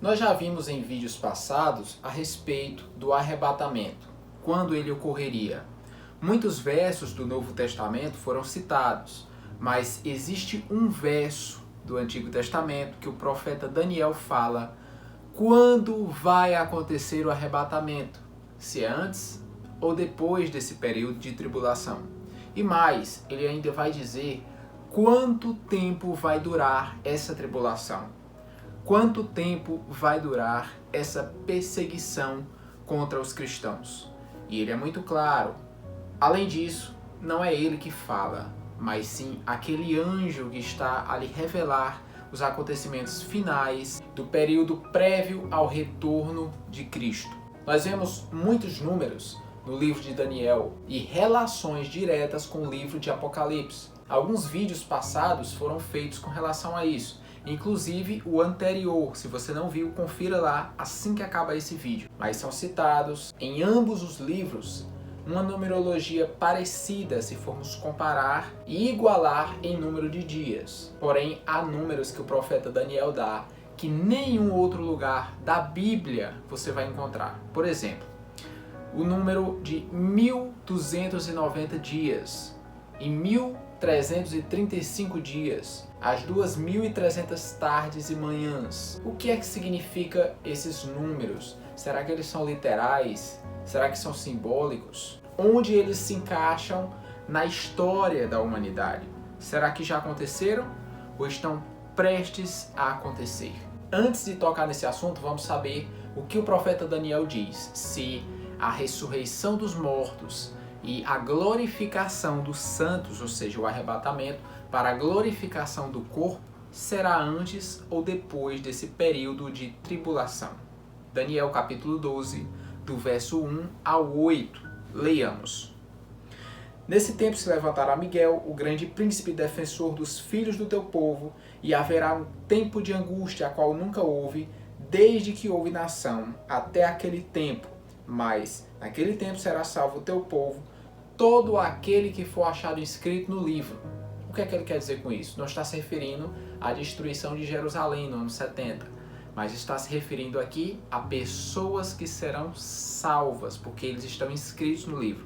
Nós já vimos em vídeos passados a respeito do arrebatamento, quando ele ocorreria. Muitos versos do Novo Testamento foram citados, mas existe um verso do Antigo Testamento que o profeta Daniel fala quando vai acontecer o arrebatamento, se é antes ou depois desse período de tribulação. E mais, ele ainda vai dizer quanto tempo vai durar essa tribulação. Quanto tempo vai durar essa perseguição contra os cristãos? E ele é muito claro. Além disso, não é ele que fala, mas sim aquele anjo que está a lhe revelar os acontecimentos finais do período prévio ao retorno de Cristo. Nós vemos muitos números no livro de Daniel e relações diretas com o livro de Apocalipse. Alguns vídeos passados foram feitos com relação a isso. Inclusive o anterior, se você não viu, confira lá assim que acaba esse vídeo. Mas são citados em ambos os livros uma numerologia parecida se formos comparar e igualar em número de dias. Porém, há números que o profeta Daniel dá que nenhum outro lugar da Bíblia você vai encontrar. Por exemplo, o número de 1290 dias e 1335 dias, as 2300 tardes e manhãs. O que é que significa esses números? Será que eles são literais? Será que são simbólicos? Onde eles se encaixam na história da humanidade? Será que já aconteceram ou estão prestes a acontecer? Antes de tocar nesse assunto, vamos saber o que o profeta Daniel diz. Se a ressurreição dos mortos e a glorificação dos santos, ou seja, o arrebatamento, para a glorificação do corpo, será antes ou depois desse período de tribulação. Daniel capítulo 12, do verso 1 ao 8. Leiamos. Nesse tempo se levantará Miguel, o grande príncipe defensor dos filhos do teu povo, e haverá um tempo de angústia, a qual nunca houve, desde que houve nação, até aquele tempo. Mas naquele tempo será salvo o teu povo, todo aquele que for achado inscrito no livro. O que é que ele quer dizer com isso? Não está se referindo à destruição de Jerusalém no ano 70, mas está se referindo aqui a pessoas que serão salvas, porque eles estão inscritos no livro.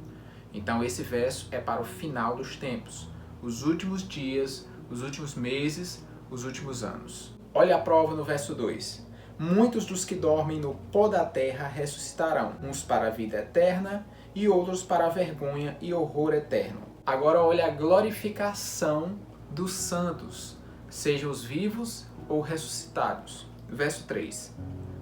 Então esse verso é para o final dos tempos, os últimos dias, os últimos meses, os últimos anos. Olha a prova no verso 2. Muitos dos que dormem no pó da terra ressuscitarão, uns para a vida eterna e outros para a vergonha e horror eterno. Agora olha a glorificação dos santos, sejam os vivos ou ressuscitados. Verso 3.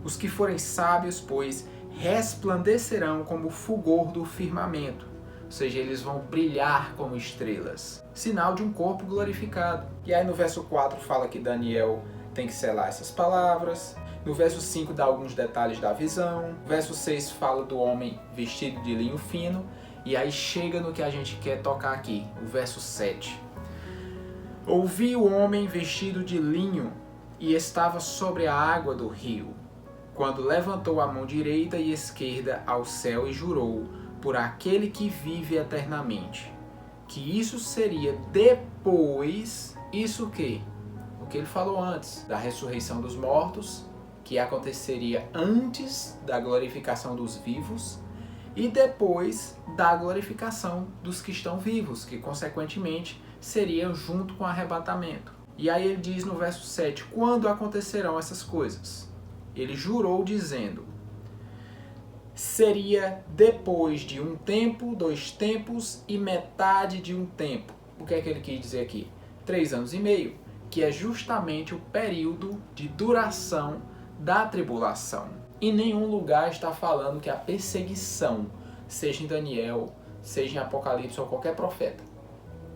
Os que forem sábios, pois, resplandecerão como o fulgor do firmamento, ou seja, eles vão brilhar como estrelas, sinal de um corpo glorificado. E aí no verso 4 fala que Daniel tem que selar essas palavras. No verso 5 dá alguns detalhes da visão. O verso 6 fala do homem vestido de linho fino. E aí chega no que a gente quer tocar aqui, o verso 7. Ouvi o homem vestido de linho e estava sobre a água do rio, quando levantou a mão direita e esquerda ao céu e jurou, por aquele que vive eternamente, que isso seria depois, isso o quê? O que ele falou antes, da ressurreição dos mortos, que aconteceria antes da glorificação dos vivos e depois da glorificação dos que estão vivos, que consequentemente seriam junto com o arrebatamento. E aí ele diz no verso 7, quando acontecerão essas coisas? Ele jurou dizendo, seria depois de um tempo, 2 tempos e metade de um tempo. O que é que ele quis dizer aqui? 3 anos e meio, que é justamente o período de duração da tribulação. Em nenhum lugar está falando que a perseguição, seja em Daniel, seja em Apocalipse ou qualquer profeta,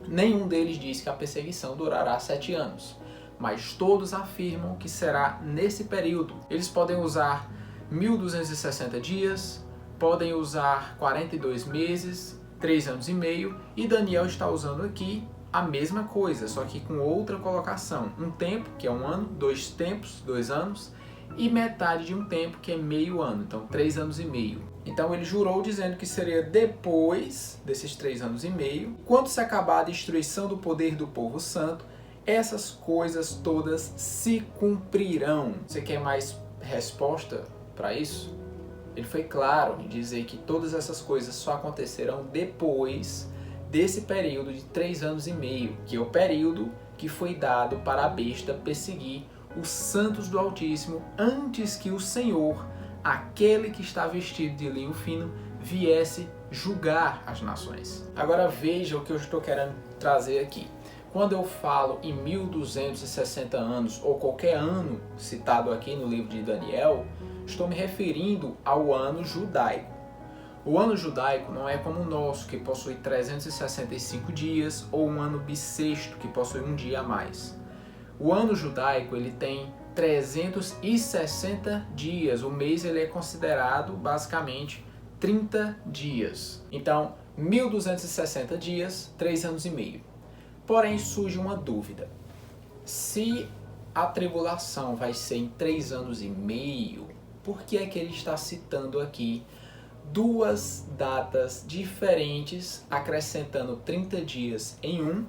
nenhum deles diz que a perseguição durará 7 anos, mas todos afirmam que será nesse período. Eles podem usar 1260 dias, podem usar 42 meses, 3 anos e meio, e Daniel está usando aqui a mesma coisa, só que com outra colocação. Um tempo, que é um ano, 2 tempos, 2 anos, e metade de um tempo, que é meio ano, então 3 anos e meio. Então ele jurou dizendo que seria depois desses 3 anos e meio, quando se acabar a destruição do poder do povo santo, essas coisas todas se cumprirão. Você quer mais resposta para isso? Ele foi claro em dizer que todas essas coisas só acontecerão depois desse período de 3 anos e meio, que é o período que foi dado para a besta perseguir os santos do Altíssimo antes que o Senhor, aquele que está vestido de linho fino, viesse julgar as nações. Agora veja o que eu estou querendo trazer aqui. Quando eu falo em 1260 anos, ou qualquer ano citado aqui no livro de Daniel, estou me referindo ao ano judaico. O ano judaico não é como o nosso, que possui 365 dias, ou um ano bissexto, que possui um dia a mais. O ano judaico ele tem 360 dias. O mês ele é considerado basicamente 30 dias. Então, 1260 dias, 3 anos e meio. Porém, surge uma dúvida. Se a tribulação vai ser em 3 anos e meio, por que é que ele está citando aqui duas datas diferentes, acrescentando 30 dias em um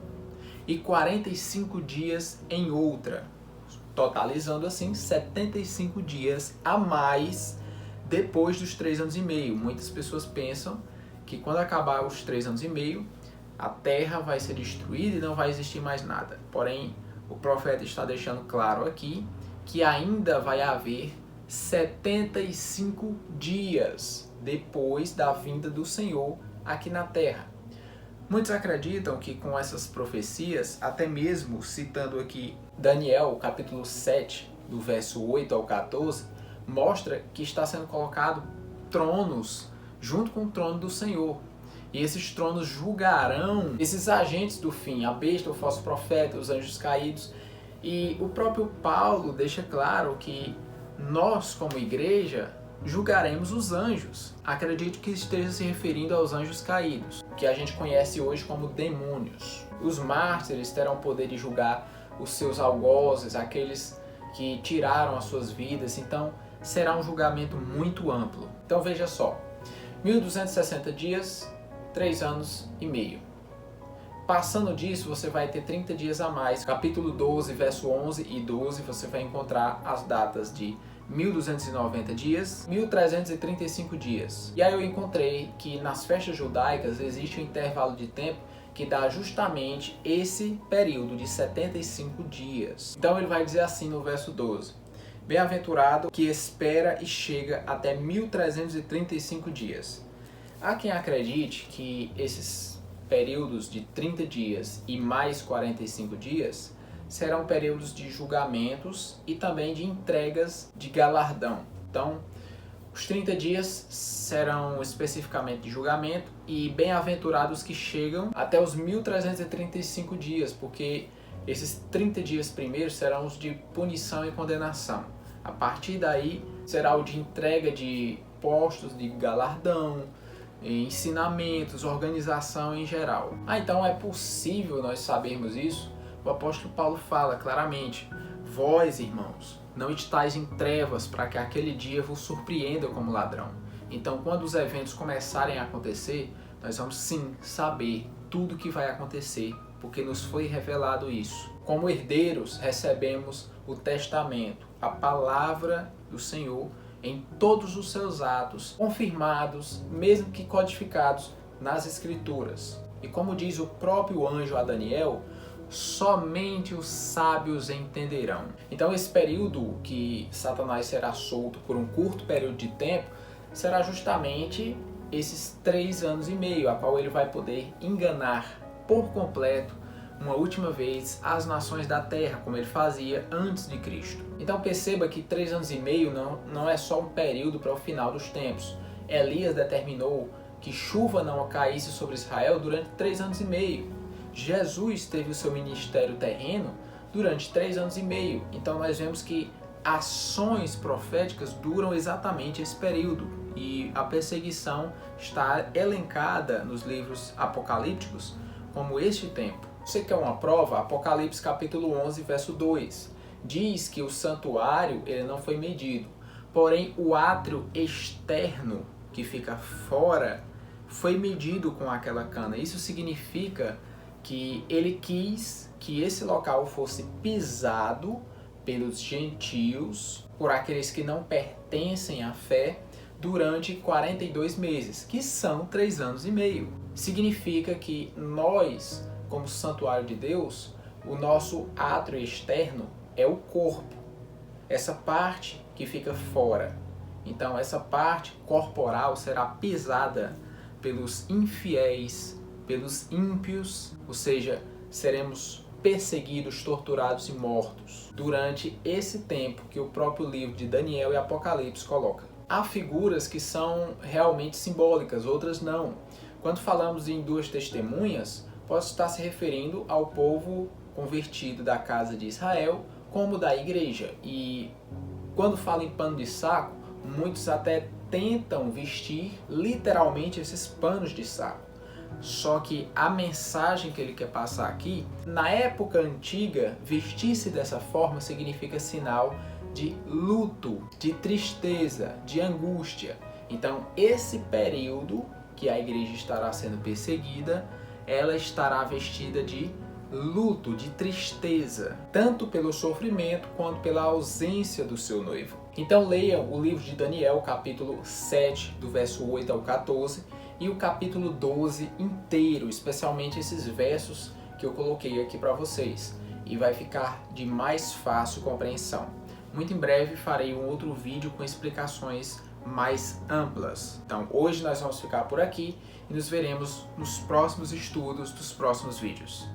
e 45 dias em outra, totalizando assim 75 dias a mais depois dos 3 anos e meio. Muitas pessoas pensam que quando acabar os 3 anos e meio, a terra vai ser destruída e não vai existir mais nada. Porém, o profeta está deixando claro aqui que ainda vai haver 75 dias depois da vinda do Senhor aqui na terra. Muitos acreditam que com essas profecias, até mesmo citando aqui Daniel, capítulo 7, do verso 8 ao 14, mostra que está sendo colocado tronos junto com o trono do Senhor. E esses tronos julgarão esses agentes do fim, a besta, o falso profeta, os anjos caídos. E o próprio Paulo deixa claro que nós, como igreja, julgaremos os anjos. Acredito que esteja se referindo aos anjos caídos, que a gente conhece hoje como demônios. Os mártires terão o poder de julgar os seus algozes, aqueles que tiraram as suas vidas. Então, será um julgamento muito amplo. Então, veja só, 1260 dias, 3 anos e meio. Passando disso, você vai ter 30 dias a mais. Capítulo 12, verso 11 e 12, você vai encontrar as datas de 1290 dias, 1335 dias. E aí eu encontrei que nas festas judaicas existe um intervalo de tempo que dá justamente esse período de 75 dias. Então ele vai dizer assim no verso 12: Bem-aventurado que espera e chega até 1335 dias. Há quem acredite que esses períodos de 30 dias e mais 45 dias serão períodos de julgamentos e também de entregas de galardão. Então, os 30 dias serão especificamente de julgamento e bem-aventurados que chegam até os 1335 dias, porque esses 30 dias primeiros serão os de punição e condenação. A partir daí será o de entrega de postos de galardão, ensinamentos, organização em geral. Então é possível nós sabermos isso? O apóstolo Paulo fala claramente: vós, irmãos, não estáis em trevas para que aquele dia vos surpreenda como ladrão. Então, quando os eventos começarem a acontecer, nós vamos sim saber tudo o que vai acontecer, porque nos foi revelado isso. Como herdeiros, recebemos o testamento, a palavra do Senhor em todos os seus atos, confirmados, mesmo que codificados nas Escrituras. E como diz o próprio anjo a Daniel, somente os sábios entenderão. Então esse período que Satanás será solto por um curto período de tempo, será justamente esses 3 anos e meio, a qual ele vai poder enganar por completo, uma última vez, as nações da terra, como ele fazia antes de Cristo. Então perceba que 3 anos e meio não é só um período para o final dos tempos. Elias determinou que chuva não caísse sobre Israel durante 3 anos e meio. Jesus teve o seu ministério terreno durante 3 anos e meio. Então nós vemos que ações proféticas duram exatamente esse período. E a perseguição está elencada nos livros apocalípticos como este tempo. Você quer uma prova? Apocalipse capítulo 11, verso 2. Diz que o santuário ele não foi medido, porém o átrio externo que fica fora foi medido com aquela cana. Isso significa que ele quis que esse local fosse pisado pelos gentios, por aqueles que não pertencem à fé durante 42 meses, que são 3 anos e meio. Significa que nós, como santuário de Deus, o nosso átrio externo é o corpo, essa parte que fica fora. Então essa parte corporal será pisada pelos infiéis, pelos ímpios, ou seja, seremos perseguidos, torturados e mortos durante esse tempo que o próprio livro de Daniel e Apocalipse coloca. Há figuras que são realmente simbólicas, outras não. Quando falamos em 2 testemunhas, pode estar se referindo ao povo convertido da casa de Israel como da igreja. E quando fala em pano de saco, muitos até tentam vestir literalmente esses panos de saco. Só que a mensagem que ele quer passar aqui, na época antiga, vestir-se dessa forma significa sinal de luto, de tristeza, de angústia. Então, esse período que a igreja estará sendo perseguida, ela estará vestida de luto, de tristeza, tanto pelo sofrimento quanto pela ausência do seu noivo. Então leiam o livro de Daniel, capítulo 7, do verso 8 ao 14, e o capítulo 12 inteiro, especialmente esses versos que eu coloquei aqui para vocês, e vai ficar de mais fácil compreensão. Muito em breve farei um outro vídeo com explicações mais amplas. Então hoje nós vamos ficar por aqui e nos veremos nos próximos estudos dos próximos vídeos.